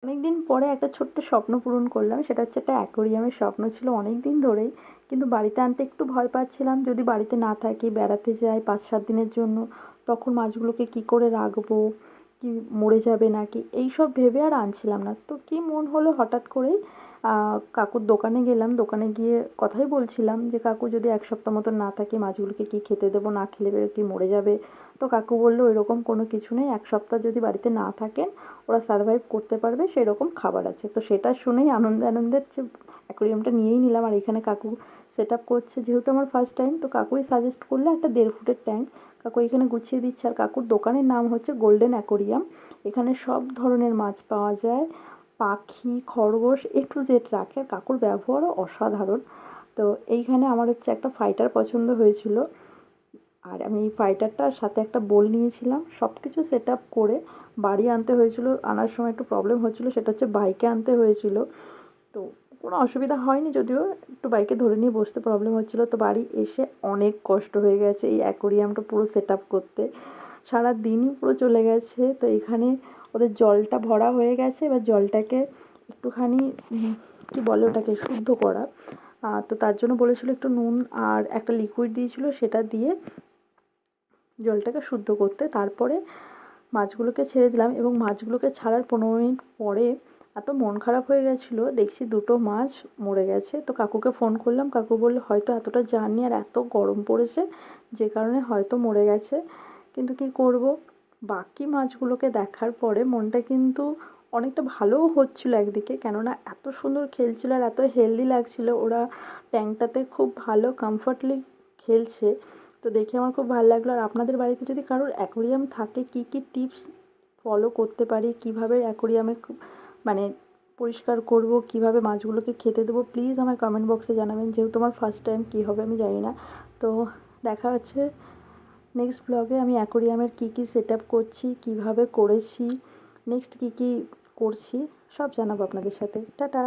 অনেকদিন পরে একটা ছোট্ট স্বপ্ন পূরণ করলাম। সেটা হচ্ছে একটা অ্যাকোরিয়ামের স্বপ্ন ছিল অনেক দিন ধরেই। কিন্তু বাড়িতে আনতে একটু ভয় পাচ্ছিলাম। যদি বাড়িতে না থাকি, বেড়াতে যাই ৫-৭ দিনের জন্য, তখন মাছগুলোকে কী করে রাখবো? কি মরে যাবে নাকি? এইসব ভেবে আর আনছিলাম না। তো কী মন হলো হঠাৎ করেই কাকুর দোকানে গেলাম। দোকানে গিয়ে কথাই বলছিলাম যে, "কাকু যদি ১ সপ্তাহ মতন না থাকি, মাছগুলোকে কী খেতে দেবো? না খেলে কি মরে যাবে?" তো কাকু বলল, "ওইরকম কোনো কিছু নেই। ১ সপ্তাহ যদি বাড়িতে না থাকেন, ওরা সারভাইভ করতে পারবে, সেরকম খাবার আছে।" তো সেটা শুনেই আনন্দে আনন্দে অ্যাকোরিয়ামটা নিয়েই নিলাম। আর এখানে কাকু সেট আপ করছে, যেহেতু আমার ফার্স্ট টাইম, তো কাকুই সাজেস্ট করলো একটা ১.৫ ফুটের ট্যাঙ্ক। কাকু এখানে গুছিয়ে দিচ্ছে। আর কাকুর দোকানের নাম হচ্ছে গোল্ডেন অ্যাকোরিয়াম। এখানে সব ধরনের মাছ পাওয়া যায়, পাখি, খরগোশ, এ টু জেড রাখে। আর কাকুর ব্যবহারও অসাধারণ। তো এইখানে আমার হচ্ছে একটা ফাইটার পছন্দ হয়েছিল। আর আমি এই ফাইটারটার সাথে একটা বোল নিয়েছিলাম। সব কিছু সেট আপ করে বাড়ি আনতে হয়েছিল। আনার সময় একটু প্রবলেম হচ্ছিলো, সেটা হচ্ছে বাইকে আনতে হয়েছিল। তো কোনো অসুবিধা হয়নি, যদিও একটু বাইকে ধরে নিয়ে বসতে প্রবলেম হচ্ছিলো। তো বাড়ি এসে অনেক কষ্ট হয়ে গেছে এই অ্যাকোরিয়ামটা পুরো সেট আপ করতে। সারাদিনই পুরো চলে গেছে। তো এখানে ওদের জলটা ভরা হয়ে গেছে। এবার জলটাকে একটুখানি কী বলে ওটাকে, শুদ্ধ করা। তো তার জন্য বলেছিল একটু নুন আর একটা লিকুইড দিয়েছিল, সেটা দিয়ে জলটাকে শুদ্ধ করতে। তারপরে মাছগুলোকে ছেড়ে দিলাম এবং মাছগুলোকে ছাড়ার ১৫ মিনিট পরে এত মন খারাপ হয়ে গেছিলো, দেখছি ২টো মাছ মরে গেছে। তো কাকুকে ফোন করলাম। কাকু বলল হয়তো এতটা জার্নি আর এত গরম পড়েছে, যে কারণে হয়তো মরে গেছে। কিন্তু কী করব, বাকি মাছগুলোকে দেখার পরে মনটা কিন্তু অনেকটা ভালোও হচ্ছিলো একদিকে, কেননা এত সুন্দর খেলছিল আর এত হেলদি লাগছিল। ওরা ট্যাঙ্কটাতে খুব ভালো কমফর্টলি খেলছে। তো দেখে আমার খুব ভালো লাগলো। আর আপনাদের বাড়িতে যদি কারোর অ্যাকোরিয়াম থাকে, কী কী টিপস ফলো করতে পারি, কীভাবে অ্যাকোরিয়ামে মানে পরিষ্কার করব, কীভাবে মাছগুলোকে খেতে দেবো, প্লিজ আমায় কমেন্ট বক্সে জানাবেন। যেহেতু আমার ফার্স্ট টাইম, কী হবে আমি জানি না। তো দেখা হচ্ছে নেক্সট ব্লগে। আমি অ্যাকোরিয়ামের কী কী সেট আপ করছি, কীভাবে করেছি, নেক্সট কী কী করছি, সব জানাবো আপনাদের সাথে। টাটা।